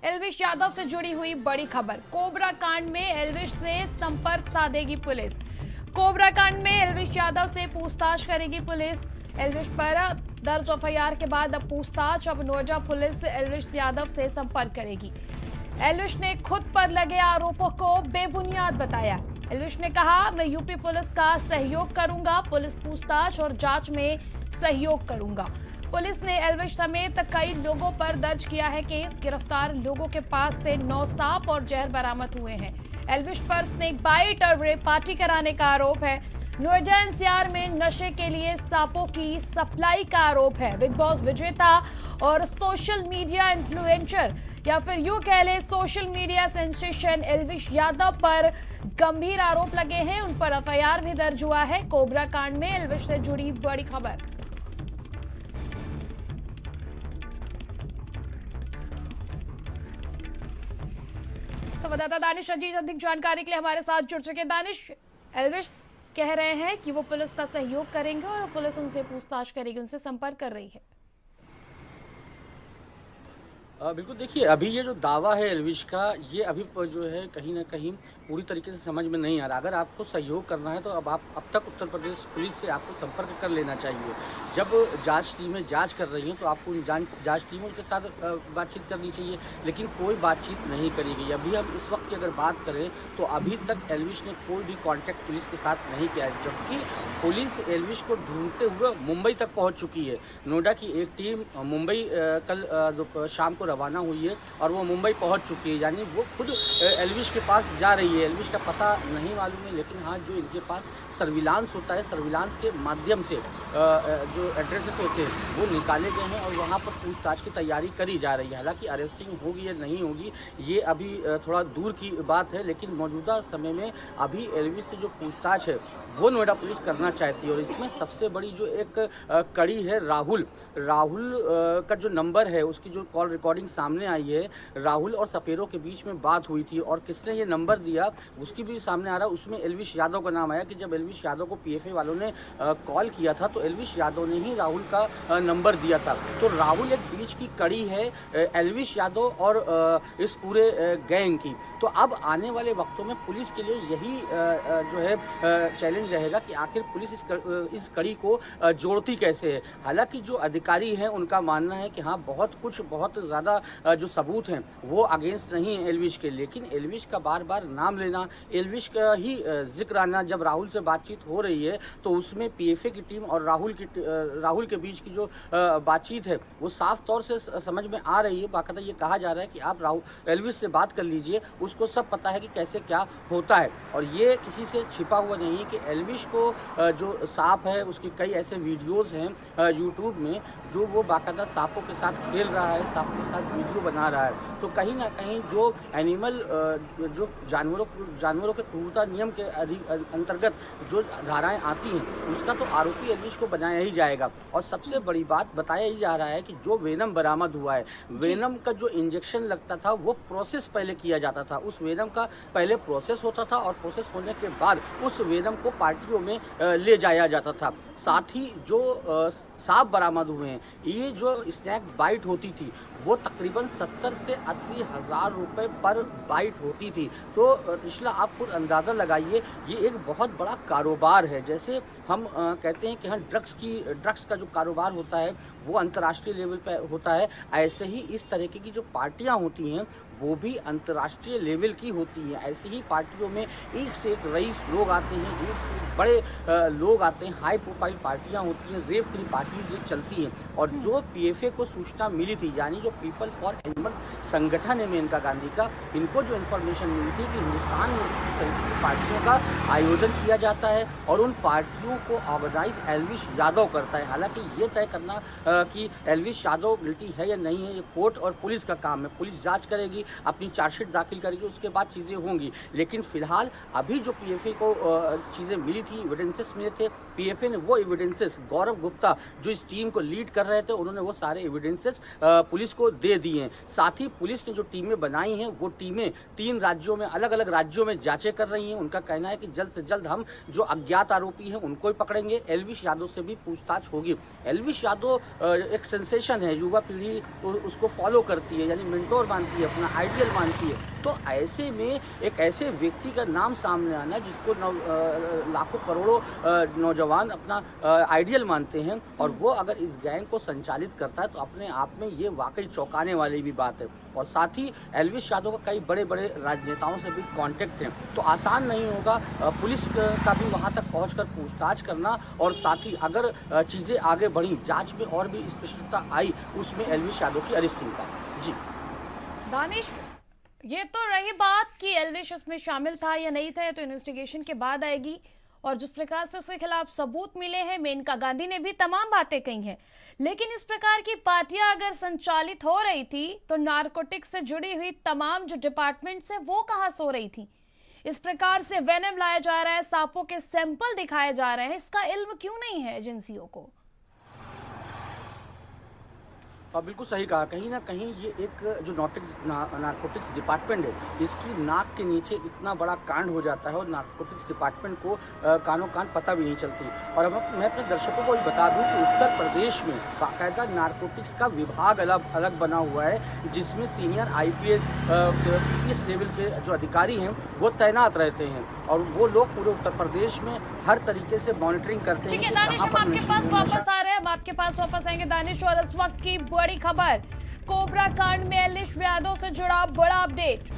एल्विश यादव से जुड़ी हुई बड़ी खबर। कोबरा कांड में एल्विश से संपर्क साधेगी पुलिस। कोबरा कांड में एल्विश यादव से पूछताछ करेगी पुलिस। एल्विश पर दर्ज एफआईआर के बाद अब पूछताछ। अब नोएडा पुलिस एल्विश यादव से संपर्क करेगी। एल्विश ने खुद पर लगे आरोपों को बेबुनियाद बताया। एल्विश ने कहा, मैं यूपी पुलिस का सहयोग करूंगा, पुलिस पूछताछ और जांच में सहयोग करूंगा। पुलिस ने एल्विश समेत कई लोगों पर दर्ज किया है केस। गिरफ्तार लोगों के पास से 9 सांप और जहर बरामद हुए हैं। एल्विश पर स्नेक बाइट और रेप पार्टी कराने का आरोप है। नोएडा एनसीआर में नशे के लिए सांपों की सप्लाई का आरोप है। बिग बॉस विजेता और सोशल मीडिया इन्फ्लुएंसर या फिर यूं कह ले social media sensation Elvish Yadav पर गंभीर आरोप लगे हैं। उन पर एफआईआर भी दर्ज हुआ है। कोबरा कांड में एल्विश से जुड़ी बड़ी खबर। संवाददाता दानिश अजीज अधिक जानकारी के लिए हमारे साथ जुड़ चुके। दानिश, एल्विश कह रहे हैं कि वो पुलिस का सहयोग करेंगे और पुलिस उनसे पूछताछ करेगी, उनसे संपर्क कर रही है। बिल्कुल, देखिए अभी ये जो दावा है एल्विश का, ये अभी जो है कहीं ना कहीं पूरी तरीके से समझ में नहीं आ रहा। अगर आपको सहयोग करना है तो अब तक उत्तर प्रदेश पुलिस से आपको संपर्क कर लेना चाहिए। जब जांच टीमें जांच कर रही हैं तो आपको जांच टीमों के साथ बातचीत करनी चाहिए, लेकिन कोई बातचीत नहीं करी गई। अभी हम इस वक्त की अगर बात करें तो अभी तक एल्विश ने कोई भी कांटेक्ट पुलिस के साथ नहीं किया है, जबकि पुलिस एल्विश को ढूंढते हुए मुंबई तक पहुँच चुकी है। नोएडा की एक टीम मुंबई कल शाम को रवाना हुई है और वो मुंबई पहुंच चुकी है, यानी वो खुद एल्विश के पास जा रही है। एल्विश का पता नहीं मालूम है, लेकिन हाँ जो इनके पास सर्विलांस होता है, सर्विलांस के माध्यम से जो एड्रेसेस होते हैं वो निकाले गए हैं और वहाँ पर पूछताछ की तैयारी करी जा रही है। हालांकि अरेस्टिंग होगी या नहीं होगी ये अभी थोड़ा दूर की बात है, लेकिन मौजूदा समय में अभी एल्विश से जो पूछताछ है वो नोएडा पुलिस करना चाहती है। और इसमें सबसे बड़ी जो एक कड़ी है राहुल का जो नंबर है, उसकी जो कॉल रिकॉर्डिंग सामने आई है, राहुल और सपेरो के बीच में बात हुई थी और किसने ये नंबर दिया उसकी भी सामने आ रहा है। उसमें एल्विश यादव का नाम आया कि जब एल्विश यादव को पीएफए वालों ने कॉल किया था तो एल्विश यादव ने ही राहुल का नंबर दिया था। तो राहुल एक बीच की कड़ी है एल्विश यादव और इस पूरे गैंग की। तो अब आने वाले वक्तों में पुलिस के लिए यही जो है चैलेंज रहेगा कि आखिर पुलिस इस कड़ी को जोड़ती कैसे है। हालांकि जो अधिकारी हैं उनका मानना है कि हाँ बहुत ज़्यादा जो सबूत हैं वो अगेंस्ट नहीं है एल्विश के, लेकिन एल्विश का बार बार नाम लेना, एल्विश का ही जिक्र आना, जब राहुल से बातचीत हो रही है तो उसमें पीएफए की टीम और राहुल के बीच की जो बातचीत है वो साफ तौर से समझ में आ रही है। बाकायदा ये कहा जा रहा है कि आप एल्विश से बात कर लीजिए, उसको सब पता है कि कैसे क्या होता है। और ये किसी से छिपा हुआ नहीं है कि एल्विश को जो सांप है उसकी कई ऐसे वीडियोज़ हैं यूट्यूब में जो वो बाकायदा सांपों के साथ खेल रहा है, सांपों के साथ वीडियो बना रहा है। तो कहीं ना कहीं जो एनिमल जो जानवरों के क्रूरता नियम के अंतर्गत जो धाराएं आती हैं उसका तो आरोपी एल्विश को बनाया ही जाएगा। और सबसे बड़ी बात बताया ही जा रहा है कि जो वेनम बरामद हुआ है, वेनम का जो इंजेक्शन लगता था वो प्रोसेस पहले किया जाता था, उस वेनम का पहले प्रोसेस होता था और प्रोसेस होने के बाद उस वेनम को पार्टियों में ले जाया जाता था। साथ ही जो सांप बरामद हुए हैं, ये जो स्नैक बाइट होती थी वो तकरीबन 70 से 80 हज़ार रुपये पर बाइट होती थी। तो पिछला आप खुद अंदाज़ा लगाइए, ये एक बहुत बड़ा कारोबार है। जैसे हम कहते हैं कि हाँ ड्रग्स का जो कारोबार होता है वो अंतर्राष्ट्रीय लेवल पर होता है, ऐसे ही इस तरीके की जो पार्टियां होती हैं वो भी अंतर्राष्ट्रीय लेवल की होती हैं। ऐसे ही पार्टियों में एक से एक रईस लोग आते हैं, एक से एक बड़े लोग आते हैं, हाई प्रोफाइल पार्टियां होती हैं, रेप की पार्टीज ये चलती हैं। और जो पीएफए को सूचना मिली थी, यानी जो पीपल फॉर एनिमल्स संगठन है मेनका गांधी का, इनको जो इन्फॉर्मेशन मिली थी कि हिंदुस्तान में इस तरीके की पार्टियों का आयोजन किया जाता है और उन पार्टियों को ऑर्गेनाइज एल्विश यादव करता है। हालांकि ये तय करना कि एल्विश यादव गिल्टी है या नहीं है ये कोर्ट और पुलिस का काम है। पुलिस जांच करेगी, अपनी चार्जशीट दाखिल करेगी, उसके बाद चीज़ें होंगी। लेकिन फिलहाल अभी जो पीएफए को चीज़ें मिली थी, एविडेंसेस मिले थे, पीएफए ने वो एविडेंसेस, गौरव गुप्ता जो इस टीम को लीड कर रहे थे, उन्होंने वो सारे एविडेंसेस पुलिस को दे दिए हैं। साथ ही पुलिस ने जो टीमें बनाई हैं वो टीमें 3 राज्यों में, अलग अलग राज्यों में जांचें कर रही हैं। उनका कहना है कि जल्द से जल्द हम जो अज्ञात आरोपी हैं उनको ही पकड़ेंगे। एल्विश यादव से भी पूछताछ होगी। एल्विश यादव एक सेंसेशन है, युवा पीढ़ी उसको फॉलो करती है, यानी मेंटोर मानती है, अपना आइडियल मानती है। तो ऐसे में एक ऐसे व्यक्ति का नाम सामने आना जिसको लाखों करोड़ों नौजवान अपना आइडियल मानते हैं और वो अगर इस गैंग को संचालित करता है तो अपने आप में ये वाकई चौंकाने वाली भी बात है। और साथ ही एल्विश यादव का कई बड़े बड़े राजनेताओं से भी कांटेक्ट हैं, तो आसान नहीं होगा पुलिस का भी वहाँ तक पहुँचकर पूछताछ करना। और साथ ही अगर चीज़ें आगे बढ़ी, जांच में और भी स्पष्टता आई, उसमें एल्विश यादव की अरेस्टिंग का। जी दानिश, ये तो रही बात कि एल्विश इसमें शामिल था या नहीं था, ये तो इन्वेस्टिगेशन के बाद आएगी। और जिस प्रकार से उसके खिलाफ सबूत मिले हैं, मेनका गांधी ने भी तमाम बातें कही हैं। लेकिन इस प्रकार की पार्टियां अगर संचालित हो रही थी तो नारकोटिक्स से जुड़ी हुई तमाम जो डिपार्टमेंट्स है वो कहां सो रही थी? इस प्रकार से वेनम लाया जा रहा है, सांपों के सैंपल दिखाए जा रहे हैं, इसका इल्म क्यों नहीं है एजेंसियों को? बिल्कुल सही कहा। कहीं ना कहीं ये एक जो नारकोटिक्स डिपार्टमेंट है, इसकी नाक के नीचे इतना बड़ा कांड हो जाता है और नारकोटिक्स डिपार्टमेंट को कानों कान पता भी नहीं चलती। और अब मैं अपने दर्शकों को भी बता दूं कि उत्तर प्रदेश में बाकायदा नारकोटिक्स का विभाग अलग बना हुआ है, जिसमें सीनियर IPS लेवल के जो अधिकारी हैं वो तैनात रहते हैं और वो लोग पूरे उत्तर प्रदेश में हर तरीके से मॉनिटरिंग करते हैं। ठीक है दानिश, हम आपके पास वापस आ रहे हैं, हम आपके पास वापस आएंगे दानिश। और इस वक्त की बड़ी खबर, कोबरा कांड में एल्विश यादव से जुड़ा बड़ा अपडेट।